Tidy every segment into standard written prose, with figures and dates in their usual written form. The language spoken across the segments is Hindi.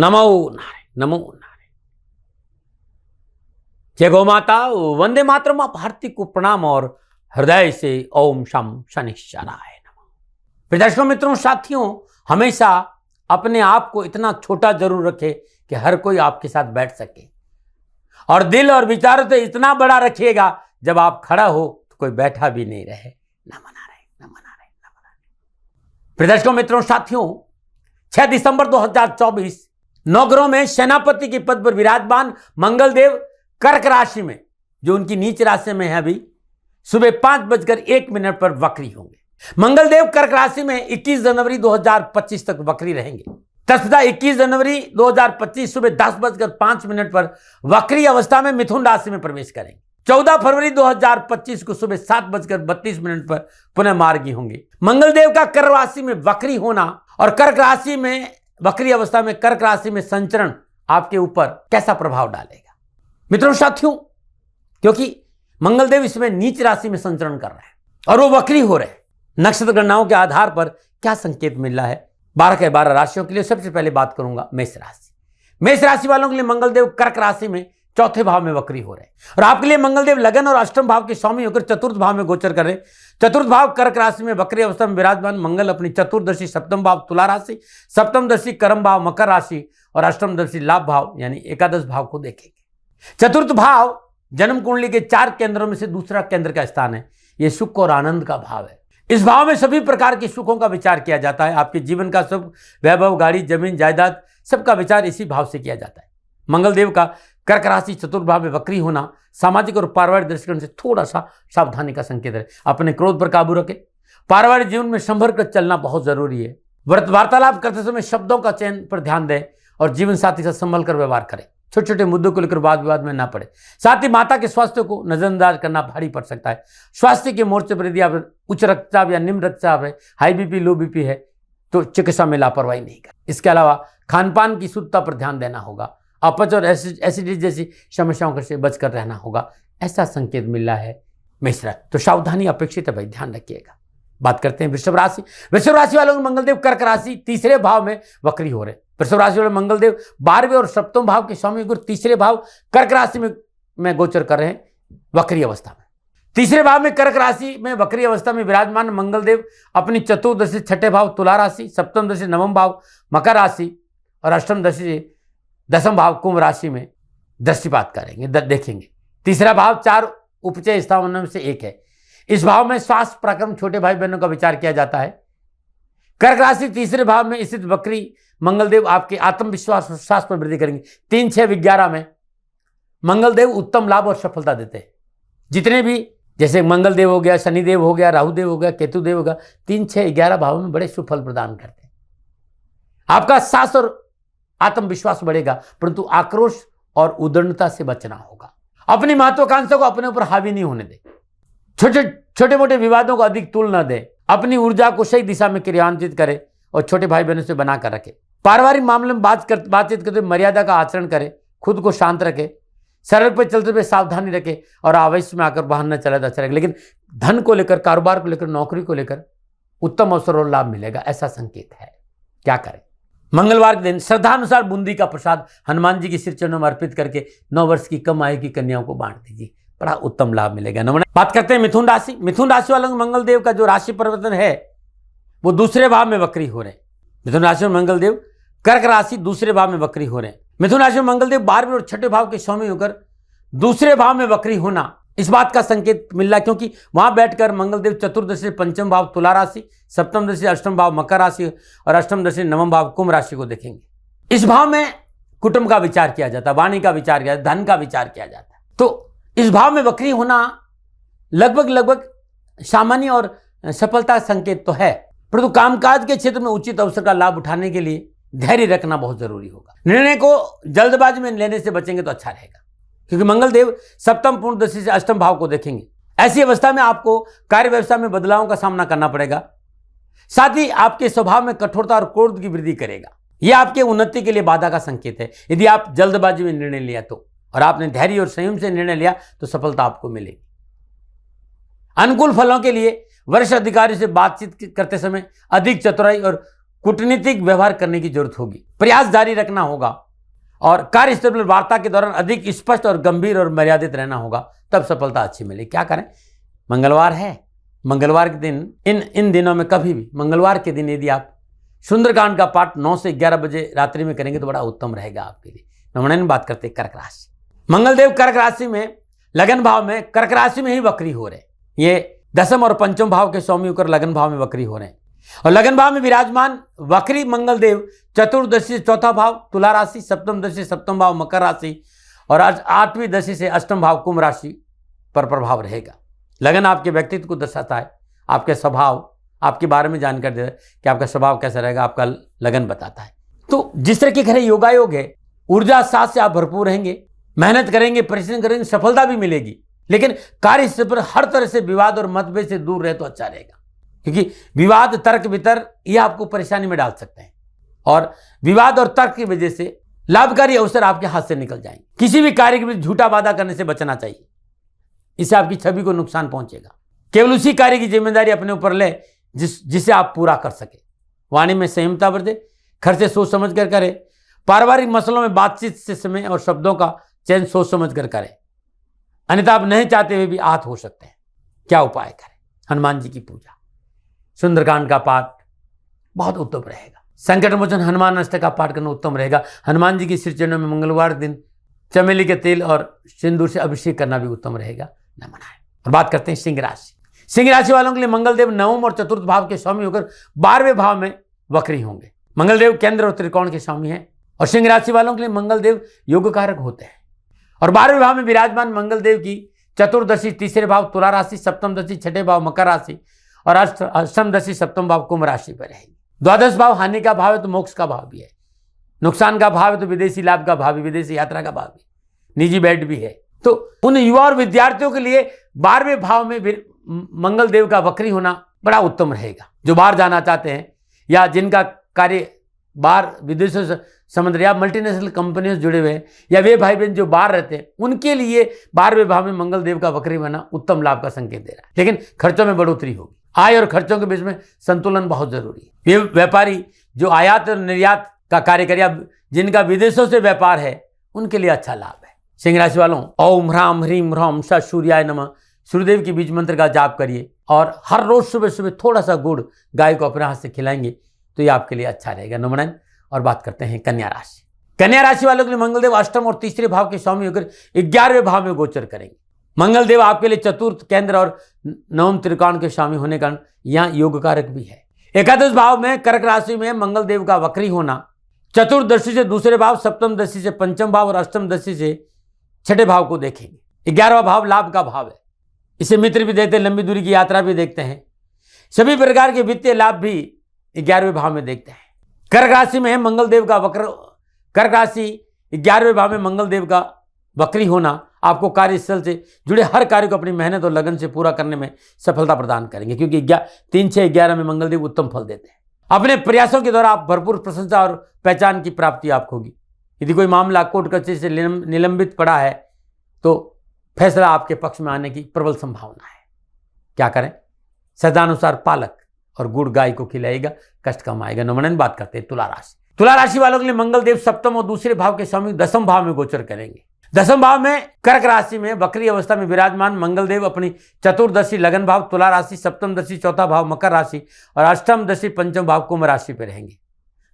नमो नारायण, नमो नारायण। जय गौ माता, वंदे मातरम। आप भारती को प्रणाम और हृदय से ओम शम शनिश्चराय नमः। प्रिय मित्रों, साथियों, हमेशा अपने आप को इतना छोटा जरूर रखे कि हर कोई आपके साथ बैठ सके, और दिल और विचारों से इतना बड़ा रखिएगा जब आप खड़ा हो तो कोई बैठा भी नहीं रहे। नमो नारायण, नमो नारायण, नमो नारायण। प्रिय मित्रों, साथियों, 6 दिसंबर 2024 नवग्रहों में सेनापति के पद पर विराजमान मंगलदेव कर्क राशि में, जो उनकी नीच राशि में है, अभी सुबह 5:01 पर वक्री होंगे। मंगलदेव कर्क राशि में 21 जनवरी 2025 तक वक्री रहेंगे। तथा 21 जनवरी 2025 सुबह 10:05 पर वक्री अवस्था में मिथुन राशि में प्रवेश करेंगे। 14 फरवरी 2025 को सुबह 7:32 पर पुनः मार्गी होंगे। मंगलदेव का कर्क राशि में वक्री होना और कर्क राशि में वक्री अवस्था में कर्क राशि में संचरण आपके ऊपर कैसा प्रभाव डालेगा? मित्रों, साथियों, क्योंकि मंगलदेव इसमें नीच राशि में संचरण कर रहे हैं और वो वक्री हो रहे हैं। नक्षत्र गणनाओं के आधार पर क्या संकेत मिल रहा है 12 के 12 राशियों के लिए? सबसे पहले बात करूंगा मेष राशि। मेष राशि वालों के लिए मंगलदेव कर्क राशि में चौथे भाव में वक्री हो रहे हैं, और आपके लिए मंगलदेव लगन और अष्टम भाव के स्वामी होकर चतुर्थ भाव में गोचर कर रहे हैं। चतुर्थ भाव कर्क राशि में वक्री अवस्था में विराजमान मंगल अपनी चतुर्दशी सप्तम भाव तुला राशि, सप्तमदशी कर्म भाव मकर राशि और अष्टमदशी लाभ भाव यानी एकादश भाव को देखेंगे। चतुर्थ भाव जन्म कुंडली के 4 केंद्रों में से दूसरा केंद्र का स्थान है। यह सुख और आनंद का भाव है। इस भाव में सभी प्रकार के सुखों का विचार किया जाता है। आपके जीवन का सुख, वैभव, गाड़ी, जमीन, जायदाद, सबका विचार इसी भाव से किया जाता है। मंगलदेव का कर्क राशि चतुर्थ भाव में वक्री होना सामाजिक और पारिवारिक दृष्टिकोण से थोड़ा सा सावधानी का संकेत है। अपने क्रोध पर काबू रखें। पारिवारिक जीवन में संभल कर चलना बहुत जरूरी है। वार्तालाप करते समय शब्दों का चयन पर ध्यान दें और जीवन साथी से संभल कर व्यवहार करें। छोटे छोटे मुद्दों को लेकर वाद विवाद में ना पड़े। साथ ही माता के स्वास्थ्य को नजरअंदाज करना भारी पड़ सकता है। स्वास्थ्य के मोर्चे पर यदि आप उच्च रक्तचाप या निम्न रक्तचाप है, हाई बीपी, लो बीपी है, तो चिकित्सा में लापरवाही नहीं करें। इसके अलावा खान पान की शुद्धता पर ध्यान देना होगा। अपच और एसिडिटी जैसी समस्याओं से बचकर रहना होगा, ऐसा संकेत मिल रहा है मेष राशि। तो सावधानी अपेक्षित है भाई, ध्यान रखिएगा। बात करते हैं वृषभ राशि। वृषभ राशि वालों को मंगलदेव कर्क राशि तीसरे भाव में वक्री हो रहे हैं। वृषभ राशि वाले मंगलदेव 12वें और सप्तम भाव के स्वामी गुरु तीसरे भाव कर्क राशि में गोचर कर रहे हैं वक्री अवस्था में। तीसरे भाव में कर्क राशि में वक्री अवस्था में विराजमान मंगलदेव अपनी चतुर्दशी छठे भाव तुला राशि, सप्तम दशी नवम भाव मकर राशि और अष्टम दशी दसम भाव कुंभ राशि में दृष्टिपात करेंगे, देखेंगे। तीसरा भाव 4 उपचय स्थानों में से एक है। इस भाव में स्वास्थ्य, पराक्रम, छोटे भाई बहनों का विचार किया जाता है। कर्क राशि तीसरे भाव में स्थित वक्री मंगलदेव आपके आत्मविश्वास और विश्वास में वृद्धि करेंगे। 3, 6, 11 में मंगलदेव उत्तम लाभ और सफलता देते हैं। जितने भी, जैसे मंगलदेव हो गया, शनिदेव हो गया, राहुदेव हो गया, केतुदेव हो गया, 3, 6, 11 भाव में बड़े सुफल प्रदान करते हैं। आपका साहस और आत्मविश्वास बढ़ेगा, परंतु आक्रोश और उद्दंडता से बचना होगा। अपनी महत्वाकांक्षा को अपने ऊपर हावी नहीं होने दें। छोटे मोटे विवादों को अधिक तूल न दें। अपनी ऊर्जा को सही दिशा में क्रियान्वित करें और छोटे भाई बहनों से बनाकर रखें। पारिवारिक मामले में बातचीत करते मर्यादा का आचरण करें। खुद को शांत रखें। सड़क पर चलते हुए सावधानी रखें और आवेश में आकर वाहन न चलाए तो अच्छा रहेगा। लेकिन धन को लेकर, कारोबार को लेकर, नौकरी को लेकर उत्तम अवसर और लाभ मिलेगा, ऐसा संकेत है। क्या करें? मंगलवार के दिन श्रद्धानुसार बूंदी का प्रसाद हनुमान जी के सिर चरणों में अर्पित करके 9 वर्ष की कम आयु की कन्याओं को बांट दीजिए, बड़ा उत्तम लाभ मिलेगा। बात करते हैं मिथुन राशि। मिथुन राशि वालों को मंगलदेव का जो राशि परिवर्तन है वो दूसरे भाव में वक्री हो रहे हैं। मिथुन राशि में मंगलदेव कर्क राशि दूसरे भाव में वक्री हो रहे हैं। मिथुन राशि में मंगलदेव 12वें और छठे भाव के स्वामी होकर दूसरे भाव में वक्री होना इस बात का संकेत मिल रहा है, क्योंकि वहां बैठकर मंगलदेव चतुर्दशी पंचम भाव तुला राशि, सप्तम दशी अष्टम भाव मकर राशि और अष्टम दशी नवम भाव कुंभ राशि को देखेंगे। इस भाव में कुटुंब का विचार किया जाता है, वाणी का विचार किया जाता है, धन का विचार किया जाता है। तो इस भाव में वक्री होना लगभग सामान्य और सफलता संकेत तो है, परंतु कामकाज के क्षेत्र में उचित अवसर का लाभ उठाने के लिए धैर्य रखना बहुत जरूरी होगा। निर्णय को जल्दबाजी में लेने से बचेंगे तो अच्छा रहेगा, क्योंकि मंगलदेव सप्तम पूर्ण दशा से अष्टम भाव को देखेंगे। ऐसी अवस्था में आपको कार्य व्यवसाय में बदलावों का सामना करना पड़ेगा। साथ ही आपके स्वभाव में कठोरता और क्रोध की वृद्धि करेगा। यह आपके उन्नति के लिए बाधा का संकेत है। यदि आप जल्दबाजी में निर्णय लिया तो, और आपने धैर्य और संयम से निर्णय लिया तो सफलता आपको मिलेगी। अनुकूल फलों के लिए वरिष्ठ अधिकारी से बातचीत करते समय अधिक चतुराई और कूटनीतिक व्यवहार करने की जरूरत होगी, प्रयास जारी रखना होगा और कार्यस्थल पर वार्ता के दौरान अधिक स्पष्ट और गंभीर और मर्यादित रहना होगा, तब सफलता अच्छी मिलेगी। क्या करें, मंगलवार है, मंगलवार के दिन इन दिनों में कभी भी मंगलवार के दिन यदि आप सुंदरकांड का पाठ 9 से 11 बजे रात्रि में करेंगे तो बड़ा उत्तम रहेगा आपके लिए। नमूने बात करते हैं कर्क राशि। मंगलदेव कर्क राशि में लगन भाव में, कर्क राशि में ही वक्री हो रहे हैं। ये दसम और पंचम भाव के स्वामी होकर लगन भाव में वक्री हो रहे हैं और लगन भाव में विराजमान वक्री मंगलदेव चतुर्दशी से चौथा भाव तुला राशि, सप्तम दशा से सप्तम भाव मकर राशि और आज 8वीं दशा से अष्टम भाव कुंभ राशि पर प्रभाव रहेगा। लगन आपके व्यक्तित्व को दर्शाता है, आपके स्वभाव, आपके बारे में जानकारी देता है कि आपका स्वभाव कैसा रहेगा, आपका लगन बताता है। तो जिस तरह के घर योगायोग है, ऊर्जा साथ से आप भरपूर रहेंगे, मेहनत करेंगे, परिश्रम करेंगे, सफलता भी मिलेगी। लेकिन कार्यस्थल पर हर तरह से विवाद और मतभेद से दूर रहे तो अच्छा रहेगा, क्योंकि विवाद तर्क वितर्क ये आपको परेशानी में डाल सकते हैं और विवाद और तर्क की वजह से लाभकारी अवसर आपके हाथ से निकल जाएंगे। किसी भी कार्य के बीच झूठा वादा करने से बचना चाहिए, इससे आपकी छवि को नुकसान पहुंचेगा। केवल उसी कार्य की जिम्मेदारी अपने ऊपर ले जिसे आप पूरा कर सके। वाणी में संयमता बरते, खर्चे सोच समझ कर करें। पारिवारिक मसलों में बातचीत से समय और शब्दों का चयन सोच समझ कर करें, अन्यथा आप नहीं चाहते हुए भी आहत हो सकते हैं। क्या उपाय करें? हनुमान जी की पूजा, सुंदरकांड का पाठ बहुत उत्तम रहेगा। संकट मोचन हनुमान अष्टक का पाठ करना उत्तम रहेगा। हनुमान जी की श्री चरणों में मंगलवार दिन चमेली के तेल और सिंदूर से अभिषेक करना भी उत्तम रहेगा। न मनाएं। और बात करते हैं सिंह राशि। सिंह राशि वालों के लिए मंगलदेव नवम और चतुर्थ भाव के स्वामी होकर 12वें भाव में वक्री होंगे। मंगलदेव केंद्र और त्रिकोण के स्वामी हैं और सिंह राशि वालों के लिए मंगलदेव योग कारक होते हैं और 12वें भाव में विराजमान मंगलदेव की चतुर्दशी तीसरे भाव तुला राशि, सप्तम दशी छठे भाव मकर राशि और अष्टम दशी सप्तम भाव कुंभ राशि पर रहेगी। द्वादश भाव हानि का भाव है तो मोक्ष का भाव भी है, नुकसान का भाव है तो विदेशी लाभ का भाव भी, विदेशी यात्रा का भाव भी, निजी बेड भी है। तो उन युवा और विद्यार्थियों के लिए 12वें भाव में मंगलदेव का वक्री होना बड़ा उत्तम रहेगा। जो बाहर जाना चाहते हैं या जिनका कार्य बाहर विदेशों से संबंध या मल्टीनेशनल कंपनियों से जुड़े हुए हैं या वे भाई बहन जो बाहर रहते हैं, उनके लिए 12वें भाव में मंगलदेव का वक्री होना उत्तम लाभ का संकेत दे रहा है। लेकिन खर्चों में बढ़ोतरी होगी। आय और खर्चों के बीच में संतुलन बहुत जरूरी है। ये व्यापारी जो आयात और निर्यात का कार्य करे या जिनका विदेशों से व्यापार है, उनके लिए अच्छा लाभ है। सिंह राशि वालों, ओम ह्राम ह्रीम ह्रौम स सूर्याय नमः सूर्यदेव के बीज मंत्र का जाप करिए और हर रोज सुबह सुबह थोड़ा सा गुड़ गाय को अपने हाथ से खिलाएंगे तो ये आपके लिए अच्छा रहेगा। नमन। और बात करते हैं कन्या राशि। कन्या राशि वालों के लिए मंगलदेव अष्टम और तीसरे भाव के स्वामी होकर 11वें भाव में गोचर करेंगे। मंगलदेव आपके लिए चतुर्थ केंद्र और नवम त्रिकोण के स्वामी होने का यहाँ योग कारक भी है। एकादश भाव में कर्क राशि में मंगलदेव का वक्री होना चतुर्दशी से दूसरे भाव, सप्तम दशी से पंचम भाव और अष्टम दशी से छठे भाव को देखेंगे। 11वां भाव लाभ का भाव है, इसे मित्र भी देखते हैं, लंबी दूरी की यात्रा भी देखते हैं, सभी प्रकार के वित्तीय लाभ भी 11वें भाव में देखते हैं। कर्क राशि में मंगलदेव का वक्र, कर्क राशि 11वें भाव में मंगलदेव का वक्री होना आपको कार्यस्थल से जुड़े हर कार्य को अपनी मेहनत और लगन से पूरा करने में सफलता प्रदान करेंगे, क्योंकि 3, 6, 11 में मंगलदेव उत्तम फल देते हैं। अपने प्रयासों के द्वारा आप भरपूर प्रशंसा और पहचान की प्राप्ति आपको होगी। यदि कोई मामला कोर्ट कचहरी से निलंबित पड़ा है तो फैसला आपके पक्ष में आने की प्रबल संभावना है। क्या करें? सदानुसार पालक और गुड़ गाय को खिलाएगा, कष्ट कम आएगा। नमन। बात करते हैं तुला राशि। तुला राशि वालों के लिए मंगलदेव सप्तम और दूसरे भाव के स्वामी 10वें भाव में गोचर करेंगे। 10वें भाव में कर्क राशि में वक्री अवस्था में विराजमान मंगलदेव अपनी चतुर्दशी लगन भाव तुला राशि, सप्तम दशी चौथा भाव मकर राशि और अष्टम दशी पंचम भाव कुंभ राशि पर रहेंगे।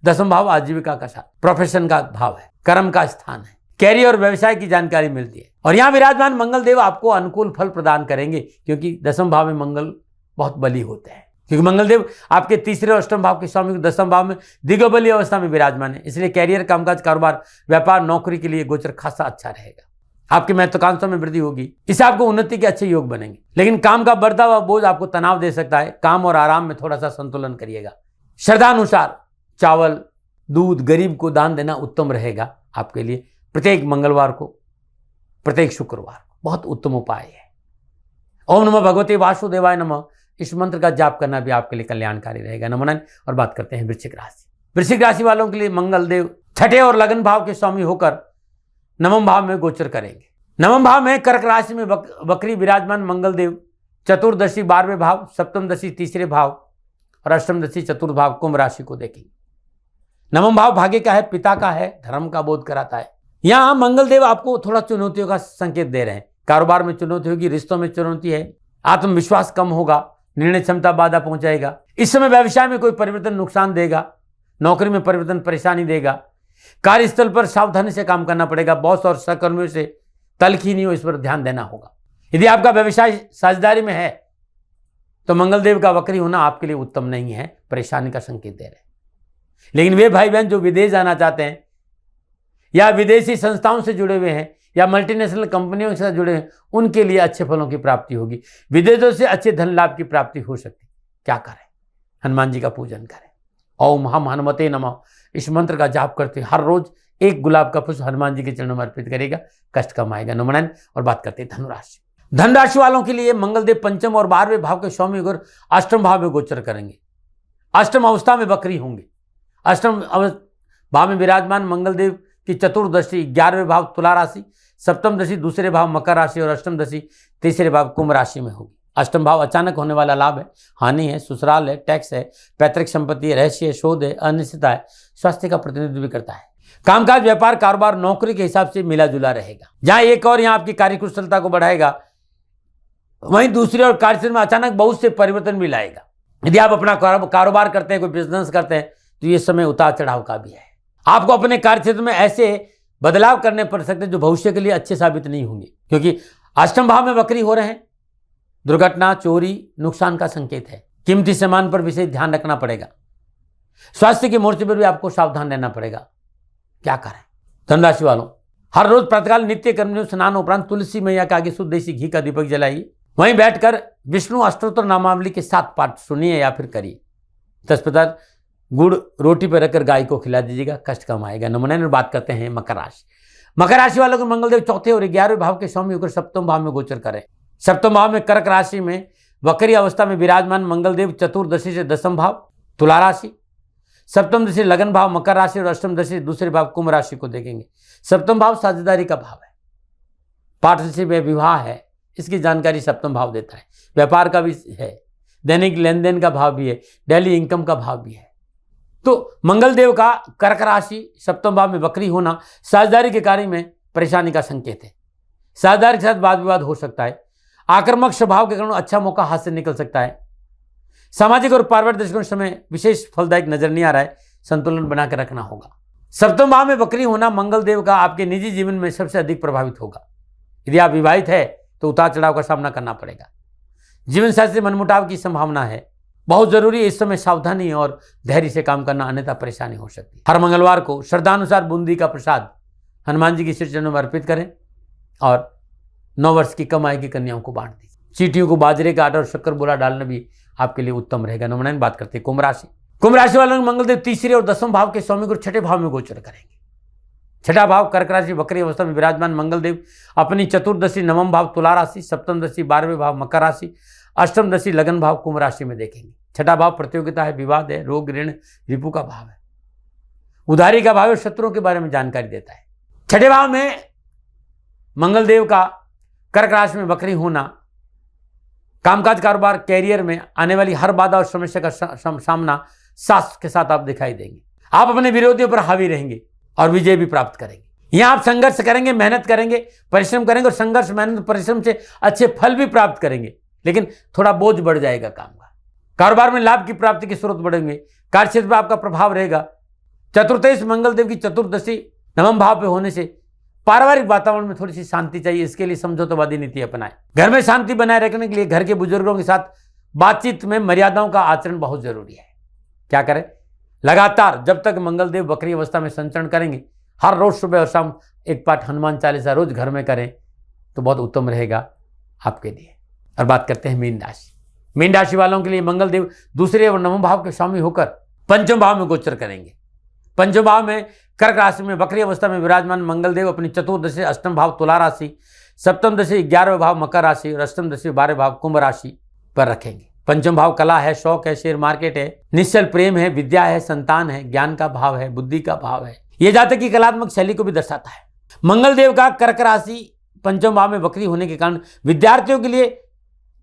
10वां भाव आजीविका का साथ, प्रोफेशन का भाव है, कर्म का स्थान है, कैरियर और व्यवसाय की जानकारी मिलती है और यहाँ विराजमान मंगलदेव आपको अनुकूल फल प्रदान करेंगे, क्योंकि 10वें भाव में मंगल बहुत बली होते हैं। क्योंकि मंगलदेव आपके तीसरे और अष्टम भाव के स्वामी 10वें भाव में दिग्बली अवस्था में विराजमान है, इसलिए कैरियर, कामकाज, कारोबार, व्यापार, नौकरी के लिए गोचर खासा अच्छा रहेगा। आपकी महत्वाकांक्षा में वृद्धि होगी, इससे आपको उन्नति के अच्छे योग बनेंगे। लेकिन काम का बढ़ता हुआ बोझ आपको तनाव दे सकता है। काम और आराम में थोड़ा सा संतुलन करिएगा। श्रद्धानुसार चावल, दूध गरीब को दान देना उत्तम रहेगा आपके लिए। प्रत्येक मंगलवार को, प्रत्येक शुक्रवार को बहुत उत्तम उपाय है। ओम नमः भगवते वासुदेवाय नमः, इस मंत्र का जाप करना भी आपके लिए कल्याणकारी रहेगा। नमन। और बात करते हैं वृश्चिक राशि। वृश्चिक राशि वालों के लिए मंगलदेव छठे और लगन भाव के स्वामी होकर 9वें भाव में गोचर करेंगे। 9वें भाव में कर्क राशि में वक्री विराजमान मंगलदेव चतुर्दशी 12वें भाव, सप्तम दशी तीसरे भाव और अष्टम दशी चतुर्थ भाव कुंभ राशि को देखेंगे। नवम भाव भाग्य का है, पिता का है, धर्म का बोध कराता है। यहां मंगलदेव आपको थोड़ा चुनौतियों का संकेत दे रहे हैं। कारोबार में चुनौती होगी, रिश्तों में चुनौती है, आत्मविश्वास कम होगा, निर्णय क्षमता बाधा पहुंचाएगा। इस समय व्यवसाय में कोई परिवर्तन नुकसान देगा, नौकरी में परिवर्तन परेशानी देगा, कार्यस्थल पर सावधानी से काम करना पड़ेगा, बॉस और सहकर्मियों से तलखी नहीं हो, इस पर ध्यान देना होगा। यदि आपका व्यवसाय साझेदारी में है तो मंगलदेव का वक्री होना आपके लिए उत्तम नहीं है, परेशानी का संकेत दे रहे हैं। लेकिन वे भाई बहन जो विदेश जाना चाहते हैं या विदेशी संस्थाओं से जुड़े हुए हैं या मल्टीनेशनल कंपनियों के साथ जुड़े हैं, उनके लिए अच्छे फलों की प्राप्ति होगी। विदेशों से अच्छे धन लाभ की प्राप्ति हो सकती। क्या करें? हनुमान जी का पूजन करें। ओम हम हनुमते नमः इस मंत्र का जाप करते हर रोज एक गुलाब का पुष्प हनुमान जी के चरणों में अर्पित करेगा, कष्ट कम आएगा। नमन। और बात करते हैं धनुराशि। धनराशि वालों के लिए मंगलदेव पंचम और 12वें भाव के स्वामी और अष्टम भाव में गोचर करेंगे। अष्टम अवस्था में वक्री होंगे। अष्टम भाव में विराजमान मंगलदेव की चतुर्दशी 11वें भाव तुला राशि, सप्तम दशा दूसरे भाव मकर राशि और अष्टम दशा तीसरे भाव कुंभ राशि में होगी। अष्टम भाव अचानक होने वाला लाभ है, हानि है, ससुराल है, टैक्स है, पैतृक संपत्ति है, रहस्य है, शोध है, अनिश्चितता है, स्वास्थ्य का प्रतिनिधित्व भी करता है। कामकाज, व्यापार, कारोबार, नौकरी के हिसाब से मिला जुला रहेगा। जहां एक और यहां आपकी कार्यकुशलता को बढ़ाएगा, वहीं दूसरी ओर कार्यक्षेत्र में अचानक बहुत से परिवर्तन भी लाएगा। यदि आप अपना कारोबार करते हैं, कोई बिजनेस करते हैं, तो ये समय उतार चढ़ाव का भी है। आपको अपने कार्यक्षेत्र में ऐसे बदलाव करने पड़ सकते हैं जो भविष्य के लिए अच्छे साबित नहीं होंगे, क्योंकि अष्टम भाव में वक्री हो रहे हैं। दुर्घटना, चोरी, नुकसान का संकेत है। कीमती सामान पर विशेष ध्यान रखना पड़ेगा। स्वास्थ्य के मोर्चे पर भी आपको सावधान रहना पड़ेगा। क्या करें? धनराशि वालों, हर रोज प्रातःकाल नित्य कर्म स्नान उपरांत तुलसी मैया के आगे शुद्ध देसी घी का दीपक जलाइए। वहीं बैठकर विष्णु अष्टोत्तर नामावली के 7 पाठ सुनिए या फिर करिए। 10 पदार्थ गुड़ रोटी पर रखकर गाय को खिला दीजिएगा, कष्ट कम आएगा। नमन। बात करते हैं मकर राशि। मकर राशि वालों को मंगलदेव चौथे और 11वें भाव के स्वामी होकर सप्तम भाव में गोचर करें। सप्तम भाव में कर्क राशि में वक्री अवस्था में विराजमान मंगलदेव चतुर्दशी से दसम भाव तुला राशि, सप्तम दशा लगन भाव मकर राशि और अष्टम दशा दूसरे भाव कुंभ राशि को देखेंगे। सप्तम भाव साझेदारी का भाव है, पार्टनरशिप में विवाह है, इसकी जानकारी सप्तम भाव देता है। व्यापार का भी है, दैनिक लेन देन का भाव भी है, डेली इनकम का भाव भी है। तो मंगलदेव का कर्क राशि सप्तम भाव में वक्री होना साझेदारी के कार्य में परेशानी का संकेत है। साझेदार के साथ वाद विवाद हो सकता है। आक्रामक स्वभाव के कारण अच्छा मौका हाथ से निकल सकता है। सामाजिक और पारिवारिक दृष्टिकोण समय विशेष फलदायक नजर नहीं आ रहा है, संतुलन बनाकर रखना होगा। सप्तम भाव में वक्री होना मंगलदेव का आपके निजी जीवन में सबसे अधिक प्रभावित होगा। यदि आप विवाहित है तो उतार चढ़ाव का सामना करना पड़ेगा। जीवन साथी से मनमुटाव की संभावना है। बहुत जरूरी है इस समय सावधानी और धैर्य से काम करना, अन्यथा परेशानी हो सकती है। हर मंगलवार को श्रद्धानुसार बूंदी का प्रसाद हनुमान जी की श्री चरणों में अर्पित करें और 9 वर्ष की कमाई की कन्याओं को बांट दीजिए। चींटियों को बाजरे का आटा और शक्कर बोला डालना भी आपके लिए उत्तम रहेगा। नमन। बात करते हैं कुंभ राशि। कुंभ राशि वालों को मंगलदेव तीसरे और दसम भाव के स्वामी को छठे भाव में गोचर करेंगे। छठा भाव कर्क राशि वक्री अवस्था में विराजमान मंगलदेव अपनी चतुर्दशी नवम भाव तुला राशि, सप्तम दशा 12वें भाव मकर राशि, अष्टम दशा लगन भाव कुंभ राशि में देखेंगे। छठा भाव प्रतियोगिता है, विवाद है, रोग ऋण रिपु का भाव है, उधारी का भाव है, शत्रुओं के बारे में जानकारी देता है। छठे भाव में मंगलदेव का कर्क राशि में वक्री होना कामकाज, कारोबार, कैरियर में आने वाली हर बाधा और समस्या का सामना साहस के साथ आप दिखाई देंगे। आप अपने विरोधियों पर हावी रहेंगे और विजय भी प्राप्त करेंगे। यहां आप संघर्ष करेंगे, मेहनत करेंगे, परिश्रम करेंगे और संघर्ष, मेहनत, परिश्रम से अच्छे फल भी प्राप्त करेंगे, लेकिन थोड़ा बोझ बढ़ जाएगा काम का। कारोबार में लाभ की प्राप्ति के स्रोत बढ़ेंगे। कार्यक्षेत्र में आपका प्रभाव रहेगा। चतुर्थेश मंगलदेव की चतुर्दशी नवम भाव पे होने से पारिवारिक वातावरण में थोड़ी सी शांति चाहिए। इसके लिए समझौतावादी नीति अपनाएं। घर में शांति बनाए रखने के लिए घर के बुजुर्गों के साथ बातचीत में मर्यादाओं का आचरण बहुत जरूरी है। क्या करें? लगातार जब तक मंगलदेव वक्री अवस्था में संचरण करेंगे, हर रोज सुबह और शाम एक पाठ हनुमान चालीसा रोज घर में करें तो बहुत उत्तम रहेगा आपके लिए। और बात करते हैं मीन राशि। मीन राशि वालों के लिए मंगलदेव दूसरे और नवम भाव के स्वामी होकर पंचम भाव में गोचर करेंगे। पंचम भाव में कर्क राशि में वक्री अवस्था में विराजमान मंगलदेव अपनी चतुर्दशी अष्टम भाव तुला राशि, सप्तम दशा 11वें भाव मकर राशि और अष्टम दशा 12वें भाव कुंभ राशि पर रखेंगे। पंचम भाव कला है, शौक है, शेयर मार्केट है, निश्चल प्रेम है, विद्या है, संतान है, ज्ञान का भाव है, बुद्धि का भाव है। यह जातक की कलात्मक शैली को भी दर्शाता है। मंगलदेव का कर्क राशि पंचम भाव में वक्री होने के कारण विद्यार्थियों के लिए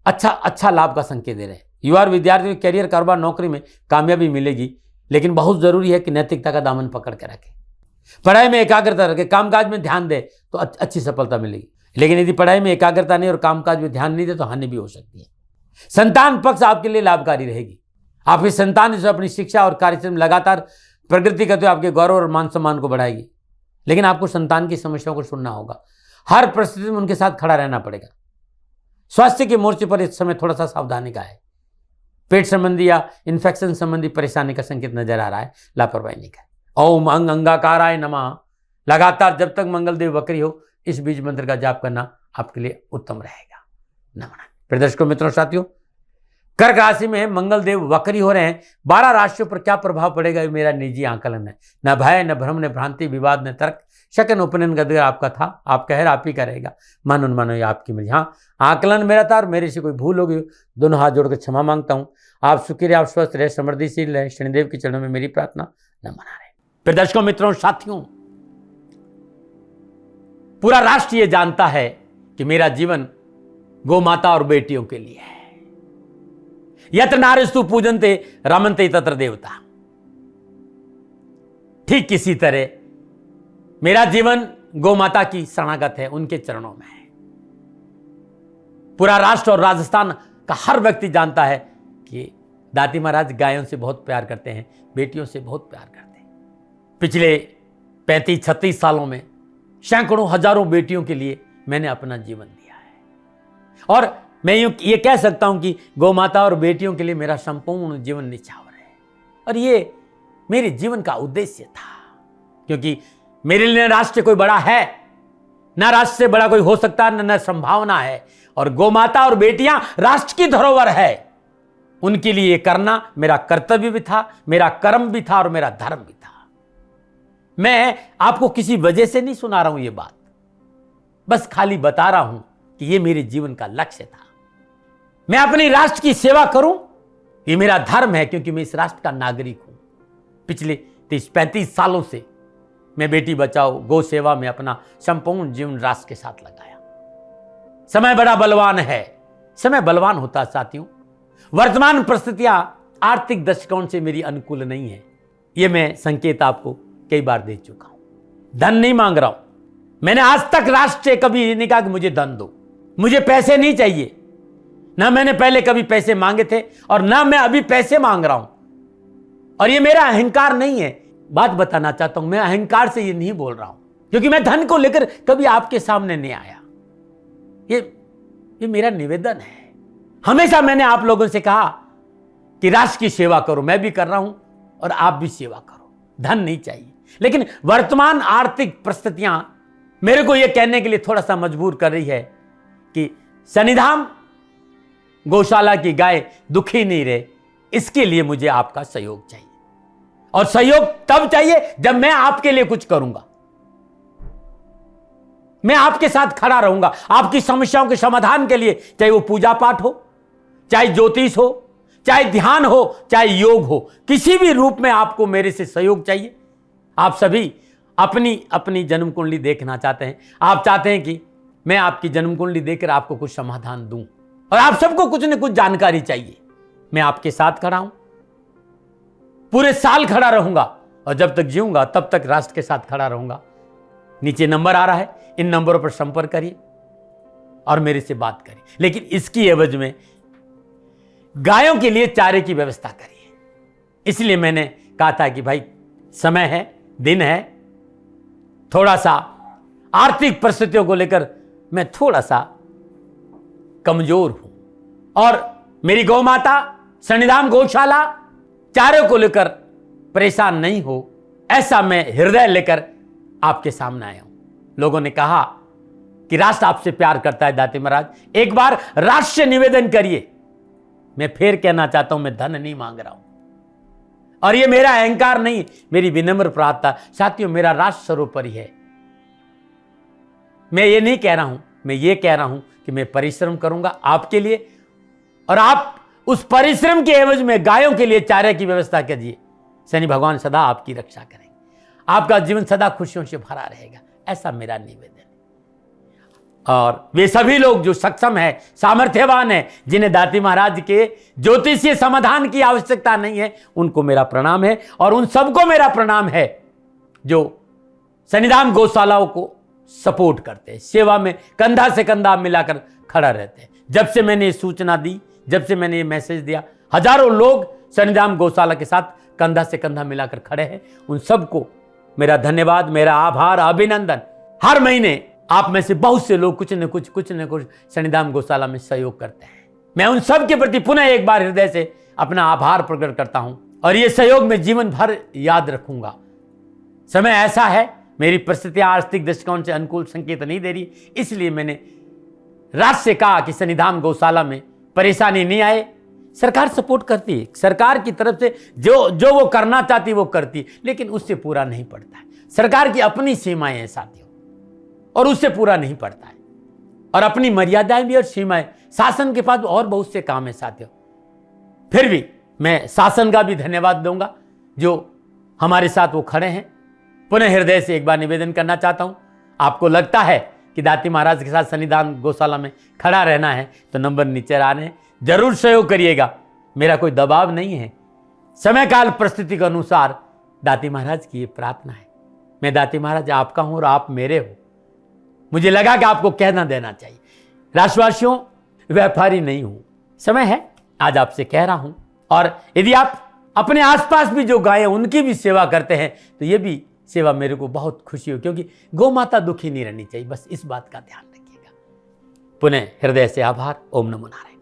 अच्छा लाभ का संकेत दे रहे हैं। युवा और विद्यार्थियों के कैरियर, कारोबार, नौकरी में कामयाबी मिलेगी। लेकिन बहुत जरूरी है कि नैतिकता का दामन पकड़ के रखें, पढ़ाई में एकाग्रता रखें, कामकाज में ध्यान दे तो अच्छी सफलता मिलेगी। लेकिन यदि पढ़ाई में एकाग्रता नहीं और कामकाज में ध्यान नहीं दे तो हानि भी हो सकती है। संतान पक्ष आपके लिए लाभकारी रहेगी। आपकी संतान जो अपनी शिक्षा और कार्यक्रम में लगातार प्रगति करते हुए आपके गौरव और मान सम्मान को बढ़ाएगी। लेकिन आपको संतान की समस्याओं को सुनना होगा, हर परिस्थिति में उनके साथ खड़ा रहना पड़ेगा। स्वास्थ्य के मोर्चे पर इस समय थोड़ा सा सावधानी का है। पेट संबंधी या इन्फेक्शन संबंधी परेशानी का संकेत नजर आ रहा है, लापरवाही नहीं करें। ओम अंग अंगाकाराय नमः। लगातार जब तक मंगलदेव वक्री हो इस बीज मंत्र का जाप करना आपके लिए उत्तम रहेगा। नमः। प्रिय दर्शकों, मित्रों, साथियों, कर्क राशि में मंगलदेव वक्री हो रहे हैं। 12 राशियों पर क्या प्रभाव पड़ेगा ये मेरा निजी आकलन है। न भय, न भ्रम, न भ्रांति, विवाद, न तर्क, शकन उपनयन गदगर आपका था, आप कह आप ही करेगा, मान उन्मानो ये आपकी मर्जी। हाँ, आकलन मेरा था और मेरे से कोई भूल हो गई, दोनों हाथ जोड़कर क्षमा मांगता हूँ। आप सुखी रहे, आप स्वस्थ रहे, समृद्धिशील रहे, शनिदेव के चरणों में मेरी प्रार्थना न मना रहे। फिर दर्शकों, मित्रों, साथियों, पूरा राष्ट्र ये जानता है कि मेरा जीवन गौ माता और बेटियों के लिए है। यत्र नारीस्तु पूजन्ते रमन्ते तत्र देवता। ठीक किसी तरह मेरा जीवन गौ माता की शरणागत है, उनके चरणों में है। पूरा राष्ट्र और राजस्थान का हर व्यक्ति जानता है कि दादी महाराज गायों से बहुत प्यार करते हैं, बेटियों से बहुत प्यार करते हैं। पिछले 35-36 सालों में सैकड़ों हजारों बेटियों के लिए मैंने अपना जीवन दिया है और मैं ये कह सकता हूं कि गौ माता और बेटियों के लिए मेरा संपूर्ण जीवन निछावर है। और ये मेरे जीवन का उद्देश्य था, क्योंकि मेरे लिए राष्ट्र कोई बड़ा है, ना राष्ट्र से बड़ा कोई हो सकता, न संभावना है। और गौ माता और बेटियां राष्ट्र की धरोहर है, उनके लिए ये करना मेरा कर्तव्य भी था, मेरा कर्म भी था और मेरा धर्म भी था। मैं आपको किसी वजह से नहीं सुना रहा हूं ये बात, बस खाली बता रहा हूं कि ये मेरे जीवन का लक्ष्य था। मैं अपनी राष्ट्र की सेवा करूं, ये मेरा धर्म है, क्योंकि मैं इस राष्ट्र का नागरिक हूं। पिछले 30-35 सालों से मैं बेटी बचाओ, गौ सेवा में अपना संपूर्ण जीवन राष्ट्र के साथ लगाया। समय बड़ा बलवान है, समय बलवान होता है साथियों। वर्तमान परिस्थितियां आर्थिक दृष्टिकोण से मेरी अनुकूल नहीं है, यह मैं संकेत आपको कई बार दे चुका हूं। धन नहीं मांग रहा हूं, मैंने आज तक राष्ट्र से कभी नहीं कहा कि मुझे धन दो, मुझे पैसे नहीं चाहिए। ना मैंने पहले कभी पैसे मांगे थे और ना मैं अभी पैसे मांग रहा हूं। और ये मेरा अहंकार नहीं है, बात बताना चाहता हूं, मैं अहंकार से ये नहीं बोल रहा हूं, क्योंकि मैं धन को लेकर कभी आपके सामने नहीं आया। ये मेरा निवेदन है। हमेशा मैंने आप लोगों से कहा कि राष्ट्र की सेवा करो, मैं भी कर रहा हूं और आप भी सेवा करो। धन नहीं चाहिए, लेकिन वर्तमान आर्थिक परिस्थितियां मेरे को यह कहने के लिए थोड़ा सा मजबूर कर रही है कि शनिधाम गौशाला की गाय दुखी नहीं रहे, इसके लिए मुझे आपका सहयोग चाहिए। और सहयोग तब चाहिए जब मैं आपके लिए कुछ करूंगा, मैं आपके साथ खड़ा रहूंगा आपकी समस्याओं के समाधान के लिए, चाहे वो पूजा पाठ हो, चाहे ज्योतिष हो, चाहे ध्यान हो, चाहे योग हो, किसी भी रूप में आपको मेरे से सहयोग चाहिए। आप सभी अपनी अपनी जन्म कुंडली देखना चाहते हैं, आप चाहते हैं कि मैं आपकी जन्म कुंडली देखकर आपको कुछ समाधान दूं, और आप सबको कुछ न कुछ जानकारी चाहिए। मैं आपके साथ खड़ा हूं, पूरे साल खड़ा रहूंगा और जब तक जीऊंगा तब तक राष्ट्र के साथ खड़ा रहूंगा। नीचे नंबर आ रहा है, इन नंबरों पर संपर्क करिए और मेरे से बात करिए, लेकिन इसकी एवज में गायों के लिए चारे की व्यवस्था करिए। इसलिए मैंने कहा था कि भाई समय है, दिन है, थोड़ा सा आर्थिक परिस्थितियों को लेकर मैं थोड़ा सा कमजोर हूं और मेरी गौ माता शनिधाम गौशाला चारे को लेकर परेशान नहीं हो, ऐसा मैं हृदय लेकर आपके सामने आया हूं। लोगों ने कहा कि राष्ट्र आपसे प्यार करता है दाती महाराज, एक बार राष्ट्र से निवेदन करिए। मैं फिर कहना चाहता हूं, मैं धन नहीं मांग रहा हूं और ये मेरा अहंकार नहीं, मेरी विनम्र प्रार्थना। साथियों, मेरा राष्ट्र सर्वोपरि है। मैं ये नहीं कह रहा हूं, मैं ये कह रहा हूं कि मैं परिश्रम करूंगा आपके लिए और आप उस परिश्रम के एवज में गायों के लिए चारे की व्यवस्था कीजिए। शनि भगवान सदा आपकी रक्षा करेंगे, आपका जीवन सदा खुशियों से भरा रहेगा, ऐसा मेरा निवेदन है। और वे सभी लोग जो सक्षम है, सामर्थ्यवान है, जिन्हें दाती महाराज के ज्योतिषीय समाधान की आवश्यकता नहीं है, उनको मेरा प्रणाम है। और उन सबको मेरा प्रणाम है जो शनिधाम गौशालाओं को सपोर्ट करते हैं, सेवा में कंधा से कंधा मिलाकर खड़ा रहते हैं। जब से मैंने ये सूचना दी, जब से मैंने ये मैसेज दिया, हजारों लोग शनिधाम गौशाला के साथ कंधा से कंधा मिलाकर खड़े हैं। उन सबको मेरा धन्यवाद, मेरा आभार, अभिनंदन। हर महीने आप में से बहुत से लोग कुछ न कुछ शनिधाम गौशाला में सहयोग करते हैं। मैं उन सब के प्रति पुनः एक बार हृदय से अपना आभार प्रकट करता हूं और ये सहयोग मैं जीवन भर याद रखूंगा। समय ऐसा है, मेरी परिस्थितियां आर्थिक दृष्टिकोण से अनुकूल संकेत नहीं दे रही, इसलिए मैंने राज से कहा कि शनिधाम गौशाला में परेशानी नहीं आए। सरकार सपोर्ट करती है, सरकार की तरफ से जो वो करना चाहती वो करती, लेकिन उससे पूरा नहीं पड़ता है। सरकार की अपनी सीमाएं हैं साथियों, और उससे पूरा नहीं पड़ता है। और अपनी मर्यादाएं भी और सीमाएं, शासन के पास और बहुत से काम है साथियों। फिर भी मैं शासन का भी धन्यवाद दूंगा जो हमारे साथ वो खड़े हैं। पुनः हृदय से एक बार निवेदन करना चाहता हूं, आपको लगता है कि दाती महाराज के साथ शनिधाम गौशाला में खड़ा रहना है तो नंबर नीचे आ रहे हैं, जरूर सहयोग करिएगा। मेरा कोई दबाव नहीं है, समय काल परिस्थिति के अनुसार दाती महाराज की ये प्रार्थना है। मैं दाती महाराज आपका हूं और आप मेरे हो। मुझे लगा कि आपको कहना देना चाहिए। राशिवासियों, व्यापारी नहीं हूं, समय है आज आपसे कह रहा हूं। और यदि आप अपने आसपास भी जो गायें उनकी भी सेवा करते हैं तो ये भी सेवा मेरे को बहुत खुशी हो, क्योंकि गौ माता दुखी नहीं रहनी चाहिए। बस इस बात का ध्यान रखिएगा। पुनः हृदय से आभार। ओम नमो नारायण।